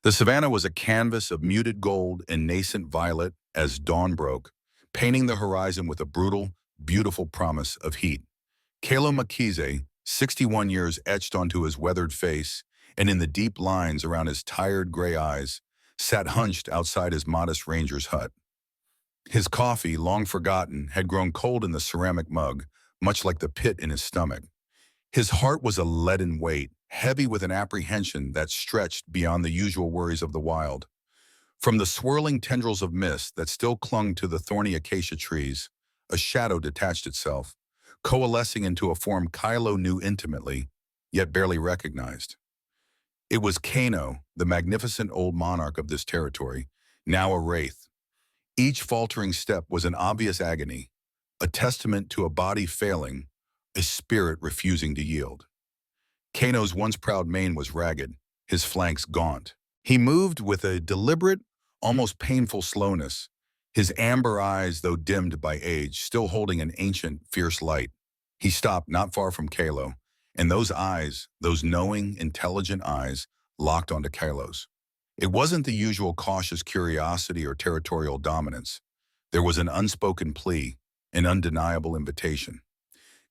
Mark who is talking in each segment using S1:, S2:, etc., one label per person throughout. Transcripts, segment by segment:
S1: The savannah was a canvas of muted gold and nascent violet as dawn broke, painting the horizon with a brutal, beautiful promise of heat. Kaelo Mkhize, 61 years etched onto his weathered face, and in the deep lines around his tired gray eyes, sat hunched outside his modest ranger's hut. His coffee, long forgotten, had grown cold in the ceramic mug, much like the pit in his stomach. His heart was a leaden weight, heavy with an apprehension that stretched beyond the usual worries of the wild. From the swirling tendrils of mist that still clung to the thorny acacia trees, a shadow detached itself, coalescing into a form Kaelo knew intimately, yet barely recognized. It was Kano, the magnificent old monarch of this territory, now a wraith. Each faltering step was an obvious agony, a testament to a body failing, a spirit refusing to yield. Kano's once proud mane was ragged, his flanks gaunt. He moved with a deliberate, almost painful slowness, his amber eyes, though dimmed by age, still holding an ancient, fierce light. He stopped not far from Kaelo, and those eyes, those knowing, intelligent eyes, locked onto Kaelo's. It wasn't the usual cautious curiosity or territorial dominance. There was an unspoken plea, an undeniable invitation.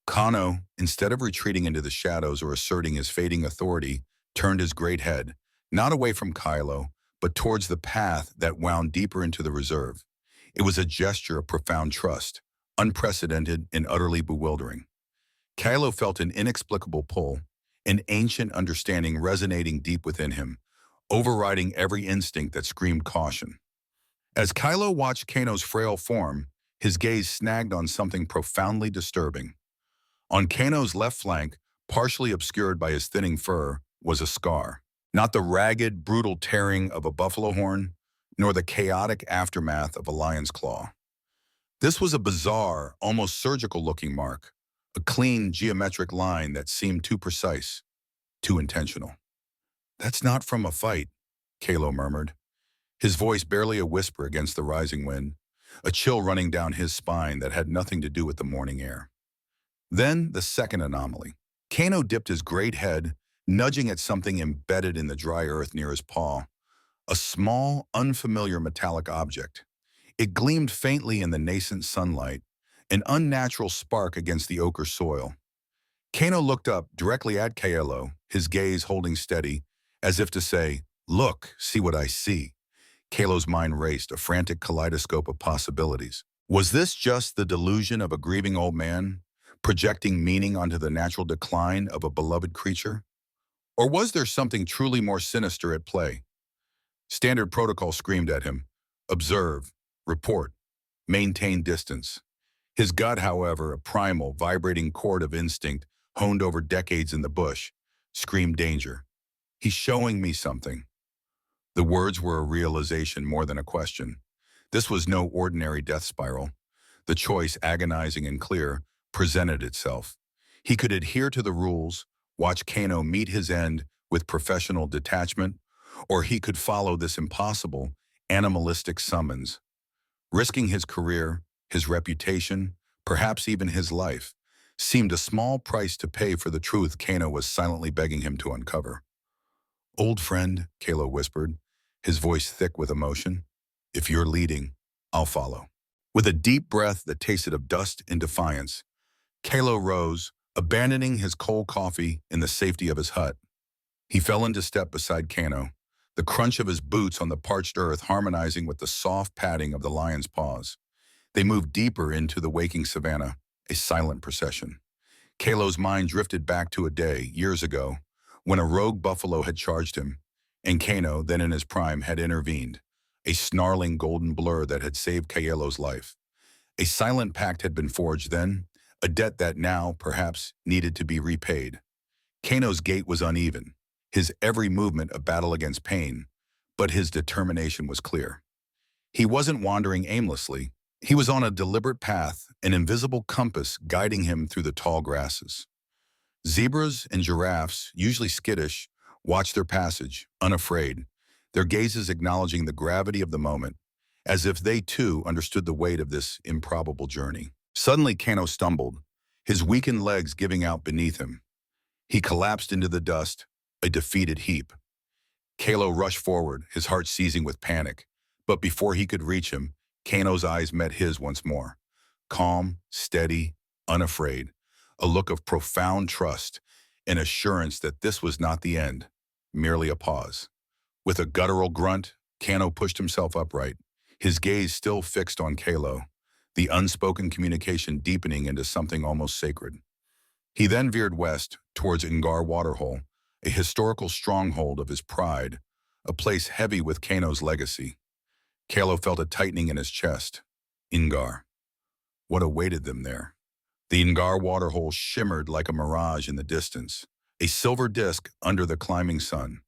S1: Kano, instead of retreating into the shadows or asserting his fading authority, turned his great head, not away from Kaelo, but towards the path that wound deeper into the reserve. It was a gesture of profound trust, unprecedented and utterly bewildering. Kaelo felt an inexplicable pull, an ancient understanding resonating deep within him, overriding every instinct that screamed caution. As Kaelo watched Kano's frail form, his gaze snagged on something profoundly disturbing. On Kano's left flank, partially obscured by his thinning fur, was a scar. Not the ragged, brutal tearing of a buffalo horn, nor the chaotic aftermath of a lion's claw. This was a bizarre, almost surgical-looking mark, a clean, geometric line that seemed too precise, too intentional. "That's not from a fight," Kaelo murmured, his voice barely a whisper against the rising wind, a chill running down his spine that had nothing to do with the morning air. Then the second anomaly. Kano dipped his great head, nudging at something embedded in the dry earth near his paw, a small, unfamiliar metallic object. It gleamed faintly in the nascent sunlight, an unnatural spark against the ochre soil. Kano looked up directly at Kaelo, his gaze holding steady, as if to say, "Look, see what I see." Kaelo's mind raced, a frantic kaleidoscope of possibilities. Was this just the delusion of a grieving old man, projecting meaning onto the natural decline of a beloved creature? Or was there something truly more sinister at play? Standard protocol screamed at him, "Observe, report, maintain distance." His gut, however, a primal, vibrating chord of instinct honed over decades in the bush, screamed danger. "He's showing me something." The words were a realization more than a question. This was no ordinary death spiral. The choice, agonizing and clear, presented itself. He could adhere to the rules, watch Kano meet his end with professional detachment, or he could follow this impossible, animalistic summons. Risking his career, his reputation, perhaps even his life, seemed a small price to pay for the truth Kano was silently begging him to uncover. "Old friend," Kaelo whispered, his voice thick with emotion, "if you're leading, I'll follow." With a deep breath that tasted of dust and defiance, Kaelo rose, abandoning his cold coffee in the safety of his hut. He fell into step beside Kano, the crunch of his boots on the parched earth harmonizing with the soft padding of the lion's paws. They moved deeper into the waking savannah, a silent procession. Kaelo's mind drifted back to a day, years ago, when a rogue buffalo had charged him, and Kano, then in his prime, had intervened, a snarling golden blur that had saved Kaelo's life. A silent pact had been forged then, a debt that now, perhaps, needed to be repaid. Kano's gait was uneven, his every movement a battle against pain, but his determination was clear. He wasn't wandering aimlessly. He was on a deliberate path, an invisible compass guiding him through the tall grasses. Zebras and giraffes, usually skittish, watched their passage, unafraid, their gazes acknowledging the gravity of the moment, as if they too understood the weight of this improbable journey. Suddenly Kano stumbled, his weakened legs giving out beneath him. He collapsed into the dust, a defeated heap. Kaelo rushed forward, his heart seizing with panic. But before he could reach him, Kano's eyes met his once more. Calm, steady, unafraid. A look of profound trust, an assurance that this was not the end, merely a pause. With a guttural grunt, Kano pushed himself upright, his gaze still fixed on Kaelo, the unspoken communication deepening into something almost sacred. He then veered west towards Ngar Waterhole, a historical stronghold of his pride, a place heavy with Kano's legacy. Kaelo felt a tightening in his chest. Ngar. What awaited them there? The Ngar Waterhole shimmered like a mirage in the distance, a silver disk under the climbing sun.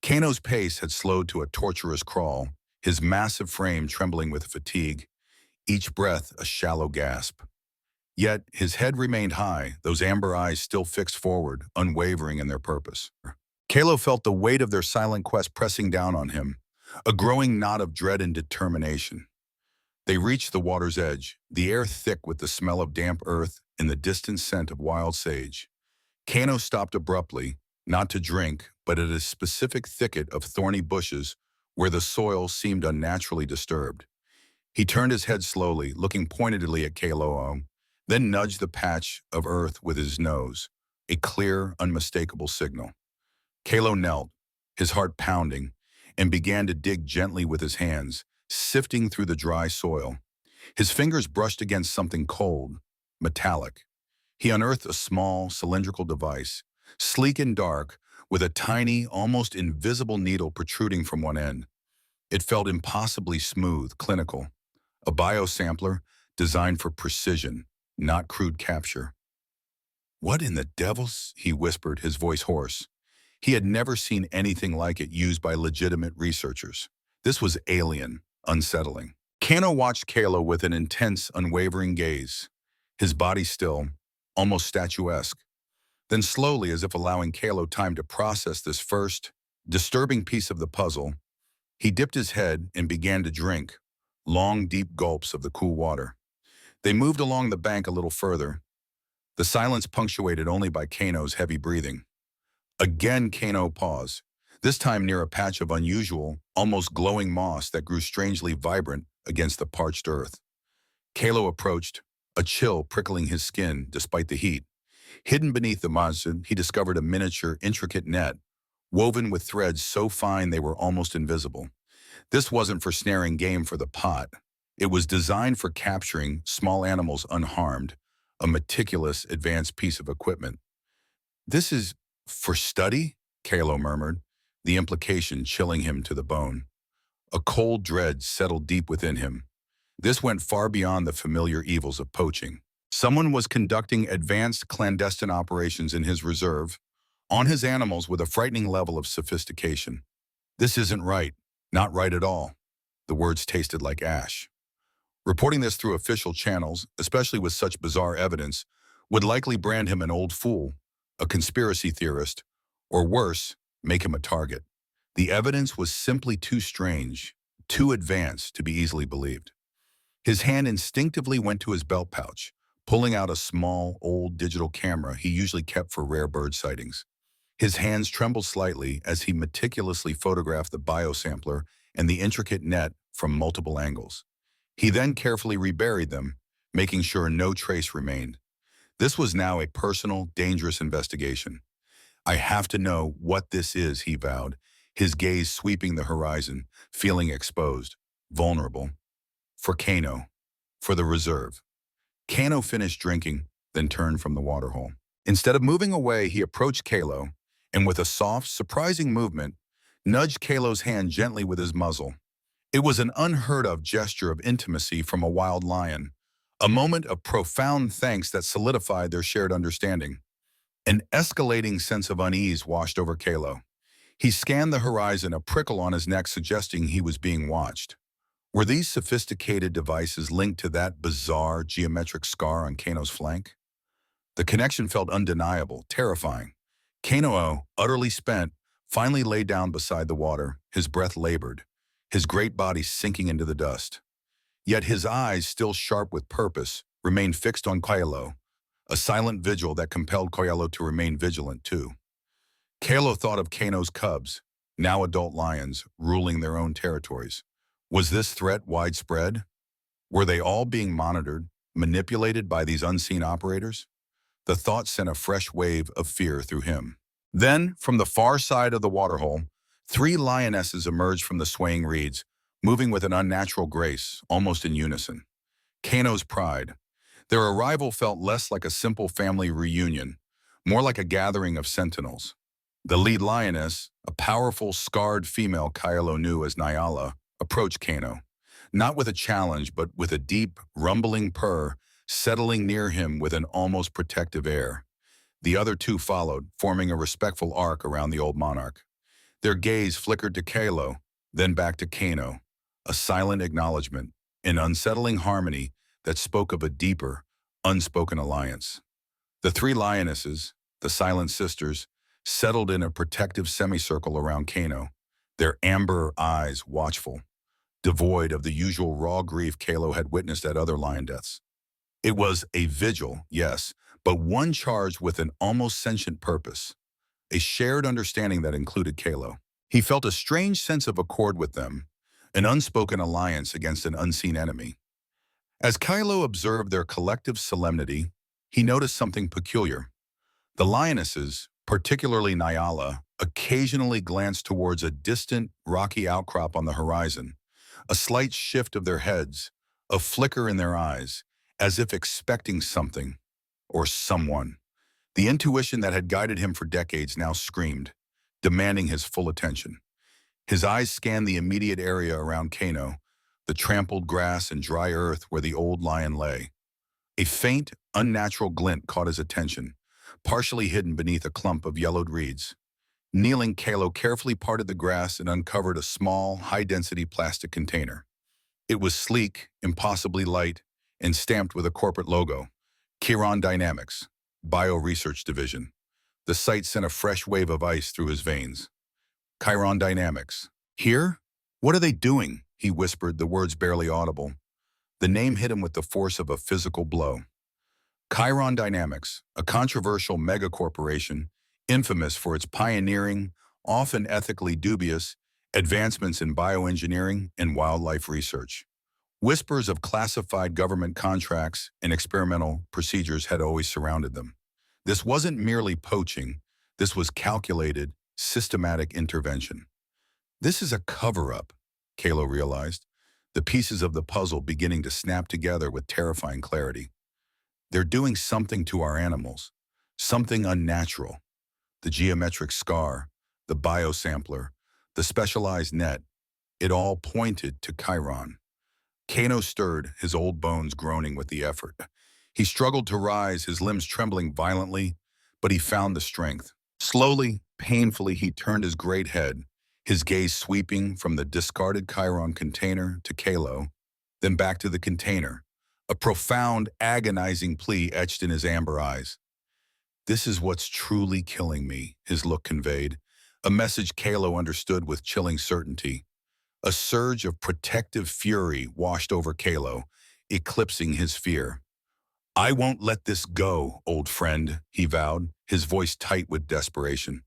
S1: Kano's pace had slowed to a torturous crawl, his massive frame trembling with fatigue, each breath a shallow gasp. Yet his head remained high, those amber eyes still fixed forward, unwavering in their purpose. Kaelo felt the weight of their silent quest pressing down on him, a growing knot of dread and determination. They reached the water's edge, the air thick with the smell of damp earth and the distant scent of wild sage. Kano stopped abruptly, not to drink, but at a specific thicket of thorny bushes where the soil seemed unnaturally disturbed. He turned his head slowly, looking pointedly at Kaelo, then nudged the patch of earth with his nose, a clear, unmistakable signal. Kaelo knelt, his heart pounding, and began to dig gently with his hands, sifting through the dry soil. His fingers brushed against something cold, metallic. He unearthed a small, cylindrical device, sleek and dark, with a tiny, almost invisible needle protruding from one end. It felt impossibly smooth, clinical. A biosampler designed for precision, not crude capture. "What in the devil's?" he whispered, his voice hoarse. He had never seen anything like it used by legitimate researchers. This was alien, unsettling. Kano watched Kaelo with an intense, unwavering gaze, his body still, almost statuesque. Then slowly, as if allowing Kaelo time to process this first, disturbing piece of the puzzle, he dipped his head and began to drink, long, deep gulps of the cool water. They moved along the bank a little further, the silence punctuated only by Kano's heavy breathing. Again Kano paused, this time near a patch of unusual, almost glowing moss that grew strangely vibrant against the parched earth. Kaelo approached, a chill prickling his skin despite the heat. Hidden beneath the moss, he discovered a miniature, intricate net, woven with threads so fine they were almost invisible. This wasn't for snaring game for the pot. It was designed for capturing small animals unharmed, a meticulous, advanced piece of equipment. "This is for study?" Kaelo murmured, the implication chilling him to the bone. A cold dread settled deep within him. This went far beyond the familiar evils of poaching. Someone was conducting advanced clandestine operations in his reserve, on his animals with a frightening level of sophistication. "This isn't right. Not right at all." The words tasted like ash. Reporting this through official channels, especially with such bizarre evidence, would likely brand him an old fool, a conspiracy theorist, or worse, make him a target. The evidence was simply too strange, too advanced to be easily believed. His hand instinctively went to his belt pouch, pulling out a small, old digital camera he usually kept for rare bird sightings. His hands trembled slightly as he meticulously photographed the biosampler and the intricate net from multiple angles. He then carefully reburied them, making sure no trace remained. This was now a personal, dangerous investigation. "I have to know what this is," he vowed, his gaze sweeping the horizon, feeling exposed, vulnerable. "For Kano, for the reserve." Kano finished drinking, then turned from the waterhole. Instead of moving away, he approached Kaelo, and with a soft, surprising movement, nudged Kalo's hand gently with his muzzle. It was an unheard-of gesture of intimacy from a wild lion, a moment of profound thanks that solidified their shared understanding. An escalating sense of unease washed over Kaelo. He scanned the horizon, a prickle on his neck suggesting he was being watched. Were these sophisticated devices linked to that bizarre geometric scar on Kano's flank? The connection felt undeniable, terrifying. Kano, utterly spent, finally lay down beside the water, his breath labored, his great body sinking into the dust. Yet his eyes, still sharp with purpose, remained fixed on Kaelo, a silent vigil that compelled Kaelo to remain vigilant too. Kaelo thought of Kano's cubs, now adult lions ruling their own territories. Was this threat widespread? Were they all being monitored, manipulated by these unseen operators? The thought sent a fresh wave of fear through him. Then, from the far side of the waterhole, three lionesses emerged from the swaying reeds, moving with an unnatural grace, almost in unison. Kano's pride. Their arrival felt less like a simple family reunion, more like a gathering of sentinels. The lead lioness, a powerful, scarred female Kaelo knew as Nyala, approached Kano, not with a challenge, but with a deep, rumbling purr, settling near him with an almost protective air. The other two followed, forming a respectful arc around the old monarch. Their gaze flickered to Kaelo, then back to Kano, a silent acknowledgement, an unsettling harmony that spoke of a deeper, unspoken alliance. The three lionesses, the silent sisters, settled in a protective semicircle around Kano, their amber eyes watchful, devoid of the usual raw grief Kaelo had witnessed at other lion deaths. It was a vigil, yes, but one charged with an almost sentient purpose, a shared understanding that included Kaelo. He felt a strange sense of accord with them, an unspoken alliance against an unseen enemy. As Kaelo observed their collective solemnity, he noticed something peculiar. The lionesses, particularly Nyala, occasionally glanced towards a distant, rocky outcrop on the horizon, a slight shift of their heads, a flicker in their eyes, as if expecting something or someone. The intuition that had guided him for decades now screamed, demanding his full attention. His eyes scanned the immediate area around Kano, the trampled grass and dry earth where the old lion lay. A faint, unnatural glint caught his attention, partially hidden beneath a clump of yellowed reeds. Kneeling, Kaelo carefully parted the grass and uncovered a small, high-density plastic container. It was sleek, impossibly light, and stamped with a corporate logo, Chiron Dynamics, Bio-Research Division. The sight sent a fresh wave of ice through his veins. Chiron Dynamics. Here? What are they doing? He whispered, the words barely audible. The name hit him with the force of a physical blow. Chiron Dynamics, a controversial megacorporation, infamous for its pioneering, often ethically dubious, advancements in bioengineering and wildlife research. Whispers of classified government contracts and experimental procedures had always surrounded them. This wasn't merely poaching, this was calculated, systematic intervention. This is a cover-up, Kaelo realized, the pieces of the puzzle beginning to snap together with terrifying clarity. They're doing something to our animals, something unnatural. The geometric scar, the biosampler, the specialized net, it all pointed to Chiron. Kano stirred, his old bones groaning with the effort. He struggled to rise, his limbs trembling violently, but he found the strength. Slowly, painfully, he turned his great head, his gaze sweeping from the discarded Chiron container to Kaelo, then back to the container, a profound, agonizing plea etched in his amber eyes. This is what's truly killing me, his look conveyed, a message Kaelo understood with chilling certainty. A surge of protective fury washed over Kaelo, eclipsing his fear. I won't let this go, old friend, he vowed, his voice tight with desperation.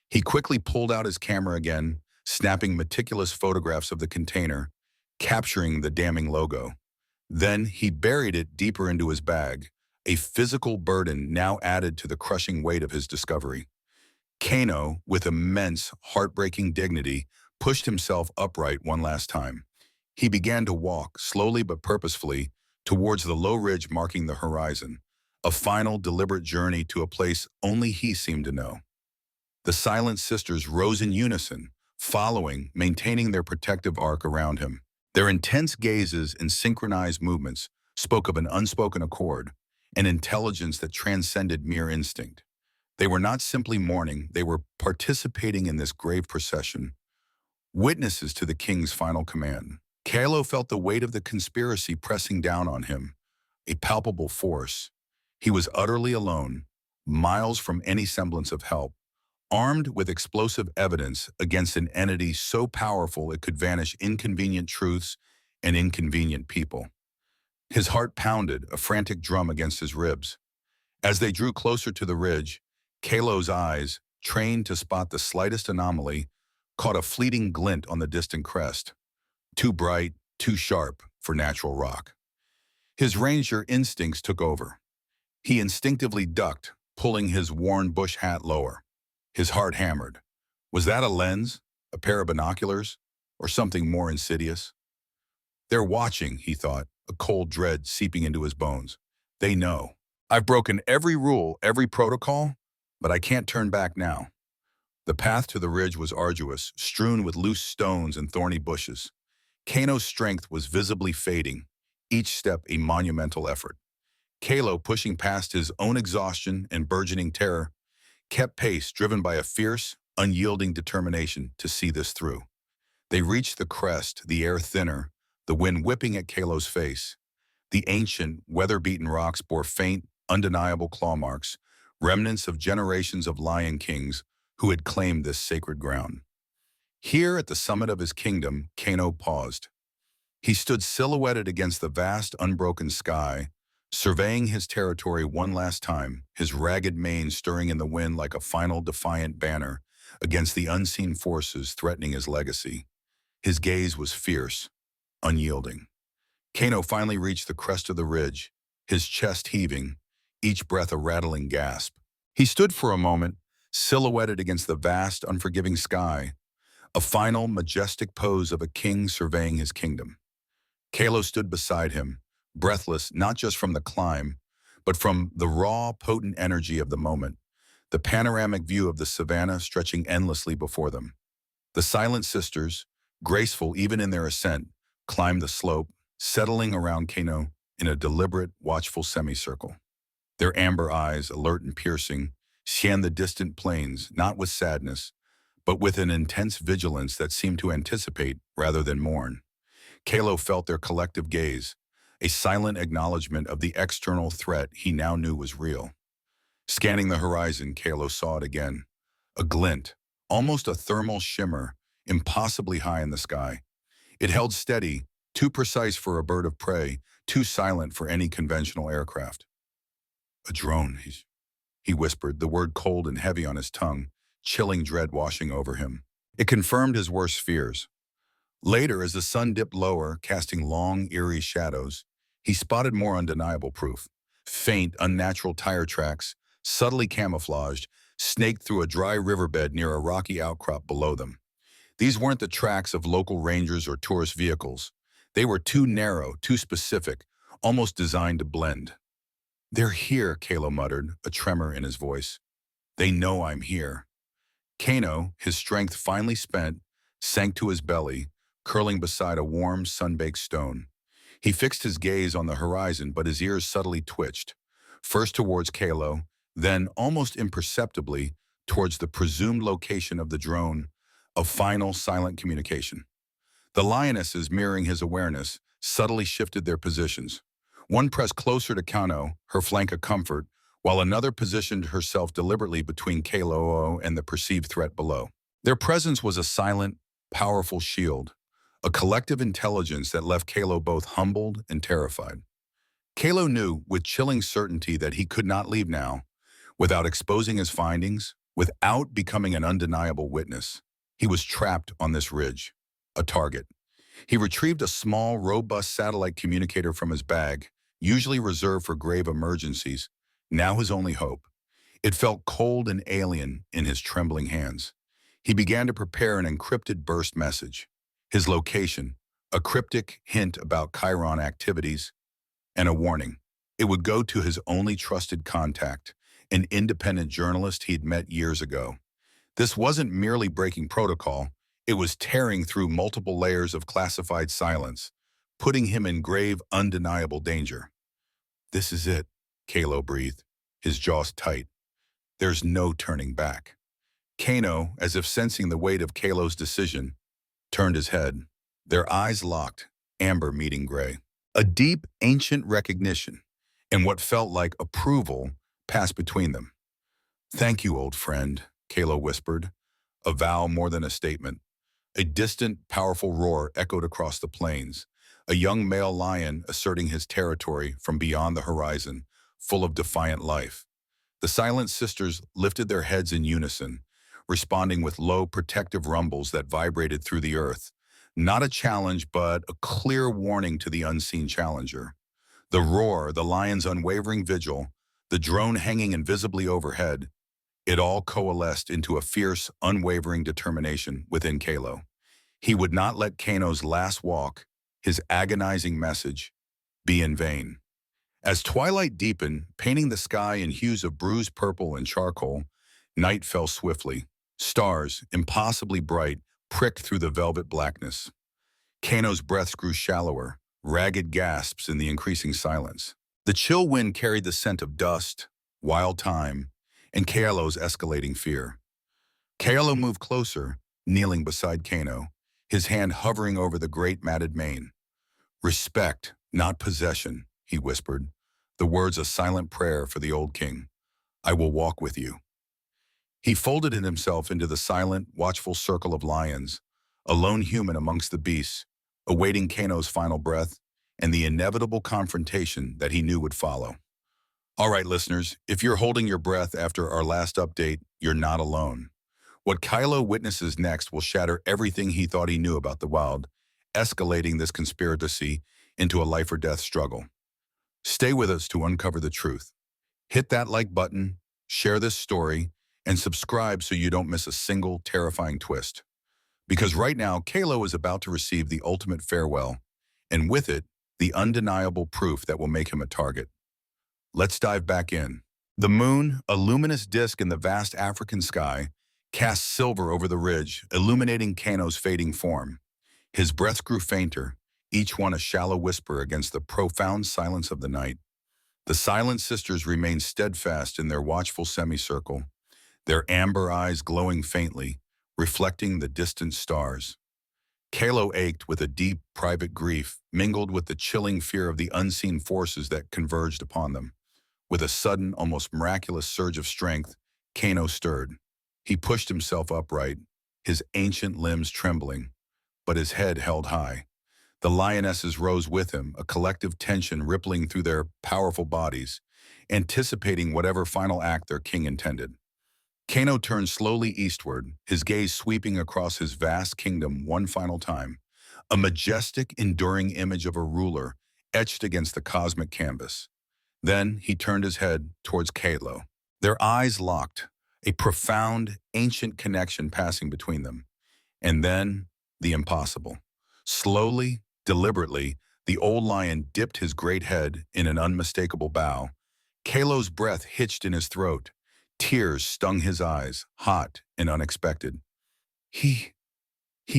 S1: He quickly pulled out his camera again, snapping meticulous photographs of the container, capturing the damning logo. Then he buried it deeper into his bag, a physical burden now added to the crushing weight of his discovery. Kano, with immense, heartbreaking dignity, pushed himself upright one last time. He began to walk, slowly but purposefully, towards the low ridge marking the horizon, a final, deliberate journey to a place only he seemed to know. The silent sisters rose in unison, following, maintaining their protective arc around him. Their intense gazes and synchronized movements spoke of an unspoken accord, an intelligence that transcended mere instinct. They were not simply mourning, they were participating in this grave procession, witnesses to the king's final command. Kaelo felt the weight of the conspiracy pressing down on him, a palpable force. He was utterly alone, miles from any semblance of help, armed with explosive evidence against an entity so powerful it could vanish inconvenient truths and inconvenient people. His heart pounded, a frantic drum against his ribs. As they drew closer to the ridge, Kaelo's eyes, trained to spot the slightest anomaly, caught a fleeting glint on the distant crest, too bright, too sharp for natural rock. His ranger instincts took over. He instinctively ducked, pulling his worn bush hat lower. His heart hammered. Was that a lens, a pair of binoculars, or something more insidious? They're watching, he thought, a cold dread seeping into his bones. They know. I've broken every rule, every protocol, but I can't turn back now. The path to the ridge was arduous, strewn with loose stones and thorny bushes. Kano's strength was visibly fading, each step a monumental effort. Kaelo, pushing past his own exhaustion and burgeoning terror, kept pace, driven by a fierce, unyielding determination to see this through. They reached the crest, the air thinner, the wind whipping at Kalo's face. The ancient, weather-beaten rocks bore faint, undeniable claw marks, remnants of generations of lion kings who had claimed this sacred ground. Here at the summit of his kingdom, Kano paused. He stood silhouetted against the vast, unbroken sky, surveying his territory one last time, his ragged mane stirring in the wind like a final defiant banner against the unseen forces threatening his legacy. His gaze was fierce, unyielding. Kano finally reached the crest of the ridge, his chest heaving, each breath a rattling gasp. He stood for a moment, silhouetted against the vast, unforgiving sky, a final, majestic pose of a king surveying his kingdom. Kaelo stood beside him, breathless not just from the climb, but from the raw, potent energy of the moment, the panoramic view of the Savannah stretching endlessly before them. The silent sisters, graceful even in their ascent, climbed the slope, settling around Kano in a deliberate, watchful semicircle. Their amber eyes, alert and piercing, scanned the distant plains, not with sadness, but with an intense vigilance that seemed to anticipate rather than mourn. Kaelo felt their collective gaze, a silent acknowledgement of the external threat he now knew was real. Scanning the horizon, Kaelo saw it again. A glint, almost a thermal shimmer, impossibly high in the sky. It held steady, too precise for a bird of prey, too silent for any conventional aircraft. A drone, he whispered, the word cold and heavy on his tongue, chilling dread washing over him. It confirmed his worst fears. Later, as the sun dipped lower, casting long, eerie shadows, he spotted more undeniable proof. Faint, unnatural tire tracks, subtly camouflaged, snaked through a dry riverbed near a rocky outcrop below them. These weren't the tracks of local rangers or tourist vehicles. They were too narrow, too specific, almost designed to blend. "They're here," Kaelo muttered, a tremor in his voice. "They know I'm here." Kano, his strength finally spent, sank to his belly, curling beside a warm, sun-baked stone. He fixed his gaze on the horizon, but his ears subtly twitched, first towards Kaelo, then, almost imperceptibly, towards the presumed location of the drone, a final, silent communication. The lionesses, mirroring his awareness, subtly shifted their positions. One pressed closer to Kano, her flank a comfort, while another positioned herself deliberately between Kaelo and the perceived threat below. Their presence was a silent, powerful shield, a collective intelligence that left Kaelo both humbled and terrified. Kaelo knew with chilling certainty that he could not leave now, without exposing his findings, without becoming an undeniable witness. He was trapped on this ridge, a target. He retrieved a small, robust satellite communicator from his bag, usually reserved for grave emergencies, now his only hope. It felt cold and alien in his trembling hands. He began to prepare an encrypted burst message. His location, a cryptic hint about Chiron activities, and a warning. It would go to his only trusted contact, an independent journalist he'd met years ago. This wasn't merely breaking protocol, it was tearing through multiple layers of classified silence, putting him in grave, undeniable danger. "This is it," Kaelo breathed, his jaws tight. "There's no turning back." Kano, as if sensing the weight of Kaelo's decision, turned his head. Their eyes locked, amber meeting gray. A deep, ancient recognition, and what felt like approval, passed between them. "Thank you, old friend," Kaelo whispered, a vow more than a statement. A distant, powerful roar echoed across the plains, a young male lion asserting his territory from beyond the horizon, full of defiant life. The silent sisters lifted their heads in unison, responding with low, protective rumbles that vibrated through the earth. Not a challenge, but a clear warning to the unseen challenger. The roar, the lion's unwavering vigil, the drone hanging invisibly overhead, it all coalesced into a fierce, unwavering determination within Kaelo. He would not let Kano's last walk, his agonizing message, be in vain. As twilight deepened, painting the sky in hues of bruised purple and charcoal, night fell swiftly. Stars, impossibly bright, pricked through the velvet blackness. Kano's breaths grew shallower, ragged gasps in the increasing silence. The chill wind carried the scent of dust, wild thyme, and Kaelo's escalating fear. Kaelo moved closer, kneeling beside Kano, his hand hovering over the great matted mane. "Respect, not possession," he whispered, the words a silent prayer for the old king. "I will walk with you." He folded himself into the silent, watchful circle of lions, a lone human amongst the beasts, awaiting Kano's final breath and the inevitable confrontation that he knew would follow. All right, listeners, if you're holding your breath after our last update, you're not alone. What Kylo witnesses next will shatter everything he thought he knew about the wild, escalating this conspiracy into a life-or-death struggle. Stay with us to uncover the truth. Hit that like button, share this story, and subscribe so you don't miss a single terrifying twist. Because right now, Kaelo is about to receive the ultimate farewell, and with it, the undeniable proof that will make him a target. Let's dive back in. The moon, a luminous disk in the vast African sky, cast silver over the ridge, illuminating Kano's fading form. His breaths grew fainter, each one a shallow whisper against the profound silence of the night. The silent sisters remained steadfast in their watchful semicircle, their amber eyes glowing faintly, reflecting the distant stars. Kaelo ached with a deep, private grief, mingled with the chilling fear of the unseen forces that converged upon them. With a sudden, almost miraculous surge of strength, Kano stirred. He pushed himself upright, his ancient limbs trembling, but his head held high. The lionesses rose with him, a collective tension rippling through their powerful bodies, anticipating whatever final act their king intended. Kano turned slowly eastward, his gaze sweeping across his vast kingdom one final time, a majestic, enduring image of a ruler etched against the cosmic canvas. Then he turned his head towards Kaelo. Their eyes locked, a profound, ancient connection passing between them. And then, the impossible. Slowly, deliberately, the old lion dipped his great head in an unmistakable bow. Kaelo's breath hitched in his throat. Tears stung his eyes, hot and unexpected. He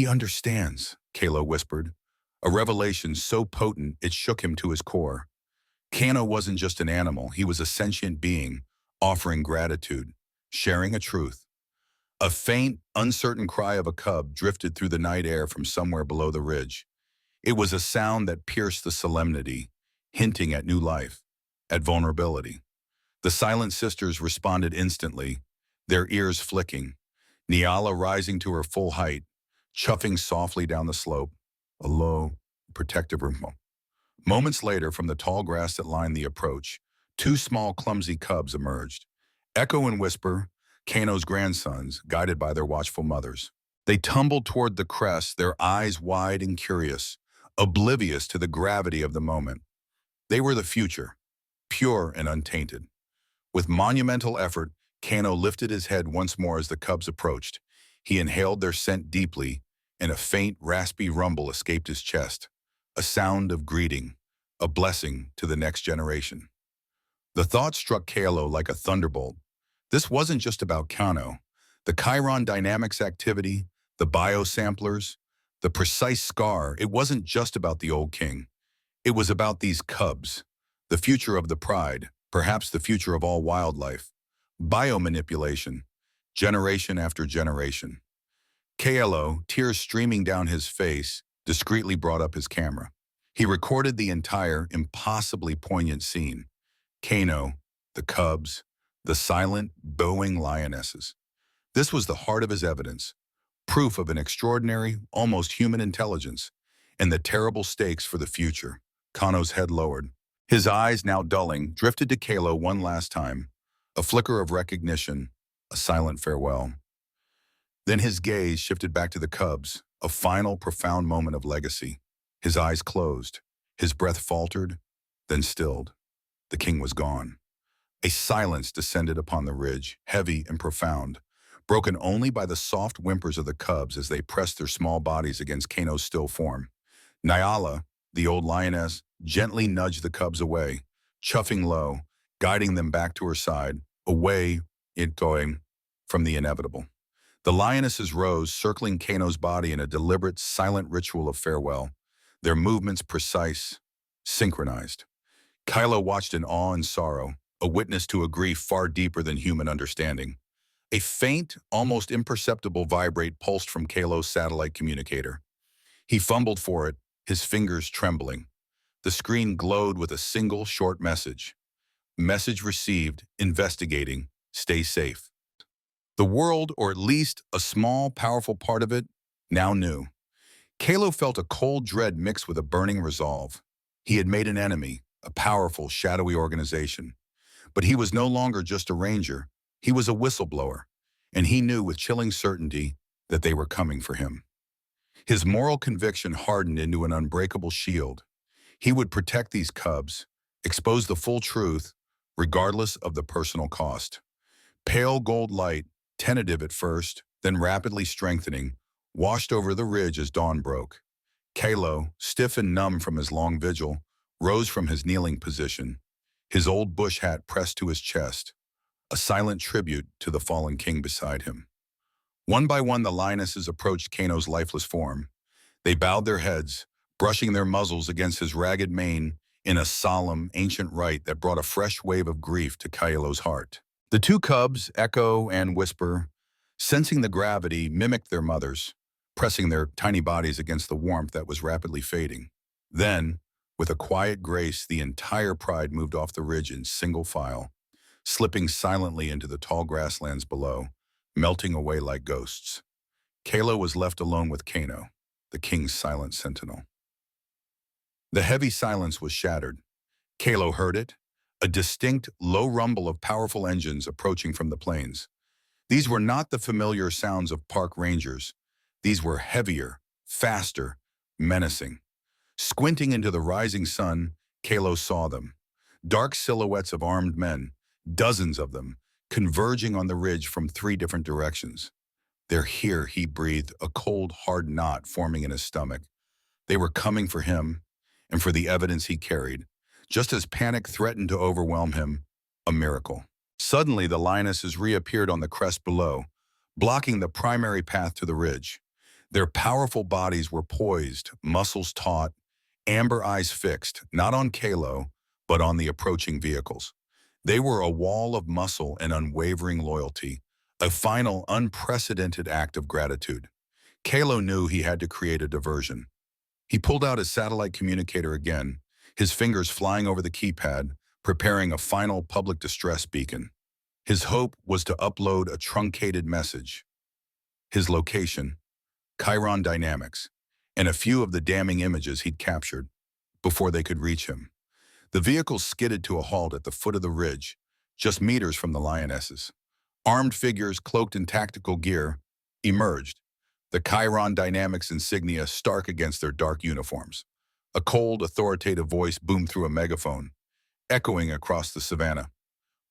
S1: understands," Kaelo whispered, a revelation so potent it shook him to his core. Kano wasn't just an animal, he was a sentient being, offering gratitude, sharing a truth. A faint, uncertain cry of a cub drifted through the night air from somewhere below the ridge. It was a sound that pierced the solemnity, hinting at new life, at vulnerability. The silent sisters responded instantly, their ears flicking, Nyala rising to her full height, chuffing softly down the slope, a low, protective rumble. Moments later, from the tall grass that lined the approach, two small, clumsy cubs emerged. Echo and Whisper, Kano's grandsons, guided by their watchful mothers. They tumbled toward the crest, their eyes wide and curious, oblivious to the gravity of the moment. They were the future, pure and untainted. With monumental effort, Kano lifted his head once more as the cubs approached. He inhaled their scent deeply, and a faint, raspy rumble escaped his chest, a sound of greeting, a blessing to the next generation. The thought struck Kaelo like a thunderbolt. This wasn't just about Kano. The Chiron dynamics activity, the biosamplers, the precise scar, it wasn't just about the old king. It was about these cubs, the future of the pride, perhaps the future of all wildlife. Biomanipulation, generation after generation. Kaelo, tears streaming down his face, discreetly brought up his camera. He recorded the entire, impossibly poignant scene. Kano, the cubs, the silent, bowing lionesses. This was the heart of his evidence, proof of an extraordinary, almost human intelligence, and the terrible stakes for the future. Kano's head lowered. His eyes, now dulling, drifted to Kaelo one last time, a flicker of recognition, a silent farewell. Then his gaze shifted back to the cubs, a final profound moment of legacy. His eyes closed, his breath faltered, then stilled. The king was gone. A silence descended upon the ridge, heavy and profound, broken only by the soft whimpers of the cubs as they pressed their small bodies against Kano's still form. Nyala, the old lioness, gently nudged the cubs away, chuffing low, guiding them back to her side, away, it going, from the inevitable. The lionesses rose, circling Kano's body in a deliberate, silent ritual of farewell, their movements precise, synchronized. Kaelo watched in awe and sorrow, a witness to a grief far deeper than human understanding. A faint, almost imperceptible vibrate pulsed from Kaelo's satellite communicator. He fumbled for it, his fingers trembling. The screen glowed with a single short message. Message received, investigating, stay safe. The world, or at least a small, powerful part of it, now knew. Kaelo felt a cold dread mixed with a burning resolve. He had made an enemy, a powerful, shadowy organization. But he was no longer just a ranger. He was a whistleblower, and he knew with chilling certainty that they were coming for him. His moral conviction hardened into an unbreakable shield. He would protect these cubs, expose the full truth, regardless of the personal cost. Pale gold light, tentative at first, then rapidly strengthening, washed over the ridge as dawn broke. Kaelo, stiff and numb from his long vigil, rose from his kneeling position, his old bush hat pressed to his chest, a silent tribute to the fallen king beside him. One by one, the lionesses approached Kano's lifeless form. They bowed their heads, brushing their muzzles against his ragged mane in a solemn, ancient rite that brought a fresh wave of grief to Kaelo's heart. The two cubs, Echo and Whisper, sensing the gravity, mimicked their mothers, pressing their tiny bodies against the warmth that was rapidly fading. Then, with a quiet grace, the entire pride moved off the ridge in single file, slipping silently into the tall grasslands below, melting away like ghosts. Kaelo was left alone with Kano, the king's silent sentinel. The heavy silence was shattered. Kaelo heard it, a distinct, low rumble of powerful engines approaching from the plains. These were not the familiar sounds of park rangers. These were heavier, faster, menacing. Squinting into the rising sun, Kaelo saw them. Dark silhouettes of armed men, dozens of them, converging on the ridge from 3 different directions. "They're here," he breathed, a cold, hard knot forming in his stomach. They were coming for him, and for the evidence he carried. Just as panic threatened to overwhelm him, a miracle. Suddenly, the lionesses reappeared on the crest below, blocking the primary path to the ridge. Their powerful bodies were poised, muscles taut, amber eyes fixed, not on Kaelo, but on the approaching vehicles. They were a wall of muscle and unwavering loyalty, a final, unprecedented act of gratitude. Kaelo knew he had to create a diversion. He pulled out his satellite communicator again, his fingers flying over the keypad, preparing a final public distress beacon. His hope was to upload a truncated message. His location, Chiron Dynamics, and a few of the damning images he'd captured before they could reach him. The vehicle skidded to a halt at the foot of the ridge, just meters from the lionesses. Armed figures cloaked in tactical gear emerged, the Chiron Dynamics insignia stark against their dark uniforms. A cold, authoritative voice boomed through a megaphone, echoing across the savannah.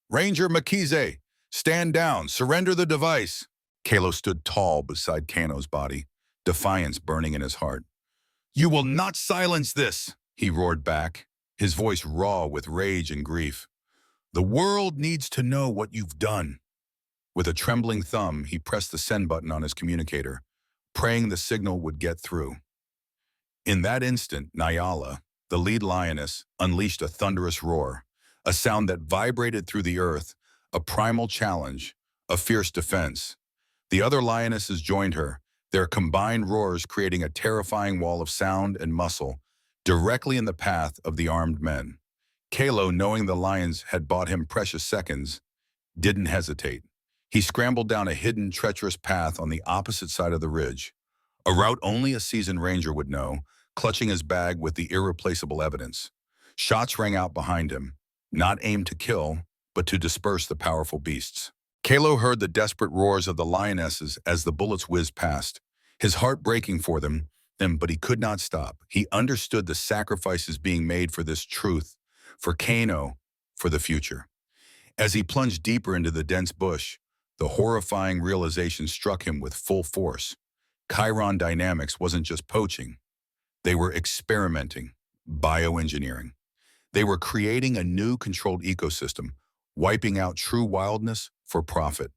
S1: "Ranger Mkhize, stand down, surrender the device." Kaelo stood tall beside Kano's body, defiance burning in his heart. "You will not silence this," he roared back, his voice raw with rage and grief. "The world needs to know what you've done." With a trembling thumb, he pressed the send button on his communicator, praying the signal would get through. In that instant, Nyala, the lead lioness, unleashed a thunderous roar, a sound that vibrated through the earth, a primal challenge, a fierce defense. The other lionesses joined her, their combined roars creating a terrifying wall of sound and muscle, directly in the path of the armed men. Kaelo, knowing the lions had bought him precious seconds, didn't hesitate. He scrambled down a hidden, treacherous path on the opposite side of the ridge, a route only a seasoned ranger would know, clutching his bag with the irreplaceable evidence. Shots rang out behind him, not aimed to kill, but to disperse the powerful beasts. Kaelo heard the desperate roars of the lionesses as the bullets whizzed past, his heart breaking for them, but he could not stop. He understood the sacrifices being made for this truth, for Kano, for the future. As he plunged deeper into the dense bush, the horrifying realization struck him with full force. Chiron dynamics wasn't just poaching. They were experimenting, bioengineering. They were creating a new controlled ecosystem, wiping out true wildness for profit.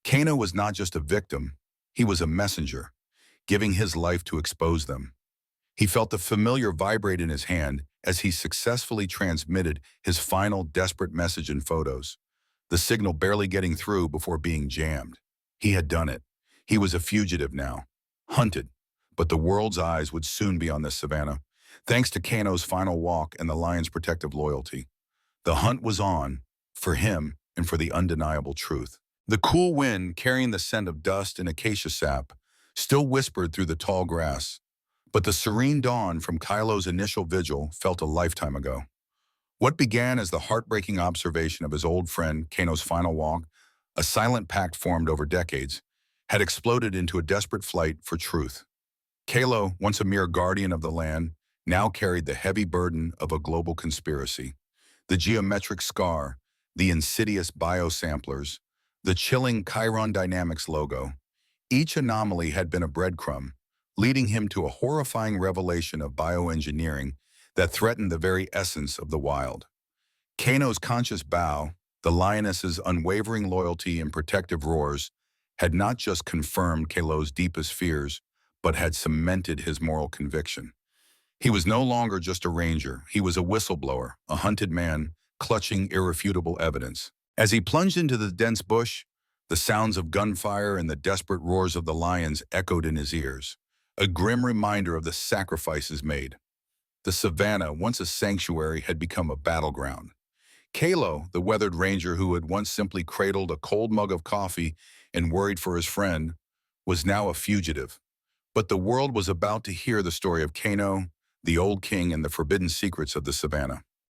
S1: Kano was not just a victim, he was a messenger, giving his life to expose them. He felt the familiar vibrate in his hand as he successfully transmitted his final desperate message in photos, the signal barely getting through before being jammed. He had done it. He was a fugitive now, hunted, but the world's eyes would soon be on this Savannah, thanks to Kano's final walk and the lion's protective loyalty. The hunt was on, for him and for the undeniable truth. The cool wind, carrying the scent of dust and acacia sap, still whispered through the tall grass, but the serene dawn from Kaelo's initial vigil felt a lifetime ago. What began as the heartbreaking observation of his old friend Kano's final walk, a silent pact formed over decades, had exploded into a desperate flight for truth. Kaelo, once a mere guardian of the land, now carried the heavy burden of a global conspiracy. The geometric scar, the insidious biosamplers, the chilling Chiron Dynamics logo. Each anomaly had been a breadcrumb, leading him to a horrifying revelation of bioengineering that threatened the very essence of the wild. Kano's conscious bow, the lioness's unwavering loyalty and protective roars, had not just confirmed Kaelo's deepest fears, but had cemented his moral conviction. He was no longer just a ranger, he was a whistleblower, a hunted man, clutching irrefutable evidence. As he plunged into the dense bush, the sounds of gunfire and the desperate roars of the lions echoed in his ears, a grim reminder of the sacrifices made. The savannah, once a sanctuary, had become a battleground. Kaelo, the weathered ranger who had once simply cradled a cold mug of coffee and worried for his friend, was now a fugitive. But the world was about to hear the story of Kano, the old king, and the forbidden secrets of the savannah.